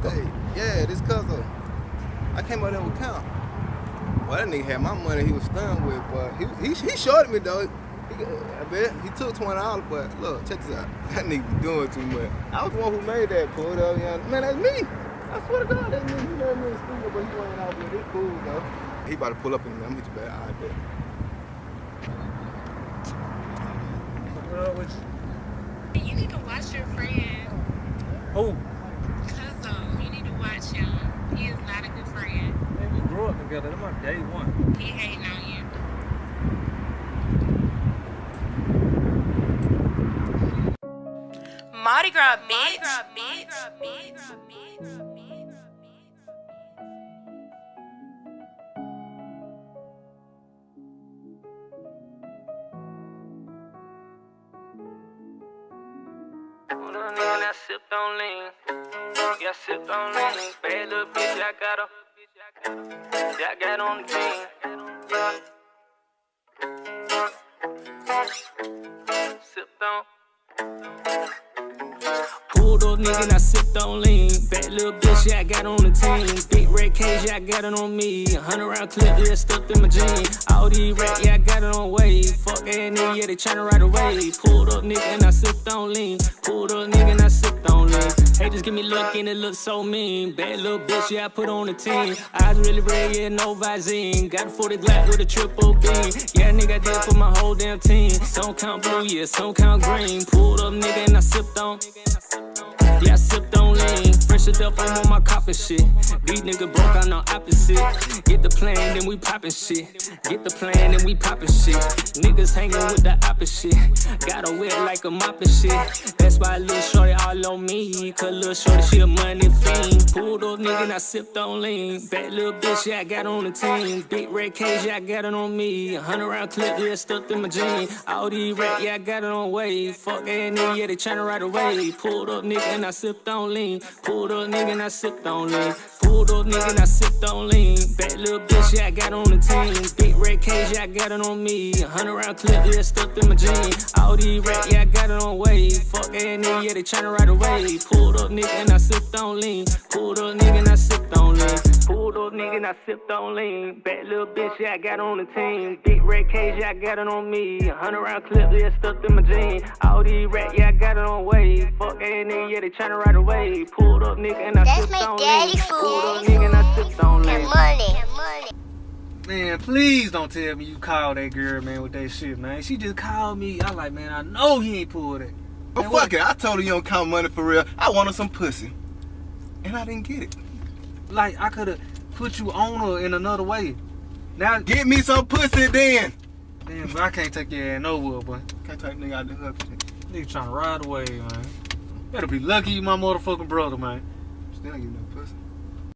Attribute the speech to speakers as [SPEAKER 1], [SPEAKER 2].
[SPEAKER 1] birthday. Yeah, this cousin. I came out there with count. Well, that nigga had my money he was stunned with, but he shorted me though. I bet he took $20, but look, check this out. That nigga be doing too much. I was the one who made that pull up, man, that's me. I swear to God, that nigga, he made me in the studio, but he went out with it. He cool though. He about to pull up in there. I'm hit you back. I bet.
[SPEAKER 2] You need to watch your friend.
[SPEAKER 3] Who?
[SPEAKER 2] Cousin, you need to watch him. He is not a good friend.
[SPEAKER 3] Man, we grew up together. That's my day one.
[SPEAKER 2] He hating on you.
[SPEAKER 4] Mardi Gras, bitch.
[SPEAKER 5] I sipped on lean. Yeah, I sipped on lean. Bad little bitch, I got her. Yeah, I got on the team. Sipped on. Pulled up, nigga, and I sipped on lean. Bad little bitch, yeah, I got on the team. Big red cage, yeah, I got it on me. 100 round clip, yeah, stuffed in my jeans. All these rats, yeah, I got it on wave. Fuck that nigga, yeah, they tryna ride away. Pulled up, nigga, and I sipped on lean. Pulled up, nigga, and I sipped on lean. Haters give me luck and it looks so mean. Bad little bitch, yeah, I put on the team. Eyes really red, yeah, no Visine. Got a 40 Glock with a triple beam. Yeah, nigga, I did it for my whole damn team. Some count blue, yeah, some count green. Pulled up, nigga, and I sipped on. Yeah, I sipped on lean. Fresh it up, I'm on my coffin shit. These niggas broke, I'm no opposite. Get the plan, then we poppin' shit. Get the plan, then we poppin' shit. Niggas hanging with the opposite. Got her wet like a moppin' shit. That's why little shorty all on me. Cause little shorty, she a money fiend. Pulled up, nigga, and I sipped on lean. Bad little bitch, yeah, I got on the team. Big red cage, yeah, I got it on me. 100 round clip, yeah, stuffed in my jeans. All these rats, yeah, I got it on wave. Fuck that nigga, yeah, they tryna ride away. Pulled up, nigga, and I sipped on lean. Pulled up, nigga, and I sipped on lean. Pulled up, nigga, and I sipped on lean. Bad little bitch, yeah, I got on the team. Big red cage, yeah, I got it on me. 100 round clip, yeah, stuffed in my jeans. All these rats, yeah, I got it on wave. Fuck that nigga, yeah, they tryna ride away. Pulled up, nigga, and I sipped on lean. Pulled up, nigga, and I sipped on lean. Pulled up, nigga, and I sipped on lean. Bad little bitch, yeah, I got on the team. Big red cage, yeah, I got it on me. 100 round clip, yeah, stuffed in my jeans. All these rats, yeah, I got it on wave. Fuck that nigga, yeah, they tryna ride away. Pulled up, nigga, and I sipped on lean. Pulled up, nigga, and I sipped on lean.
[SPEAKER 3] Man, please don't tell me you called that girl, man, with that shit, man. She just called me. I like, man, I know he ain't pulled it.
[SPEAKER 1] But
[SPEAKER 3] man,
[SPEAKER 1] fuck it, I told her you don't count money for real. I wanted some pussy. And I didn't get it.
[SPEAKER 3] Like, I could've put you on her in another way. Now,
[SPEAKER 1] Get me some pussy then.
[SPEAKER 3] damn, but I can't take your ass nowhere, boy.
[SPEAKER 1] Can't take nigga out the hood.
[SPEAKER 3] Nigga trying to ride away, man. Better be lucky you my motherfucking brother, man.
[SPEAKER 1] Still ain't getting no pussy.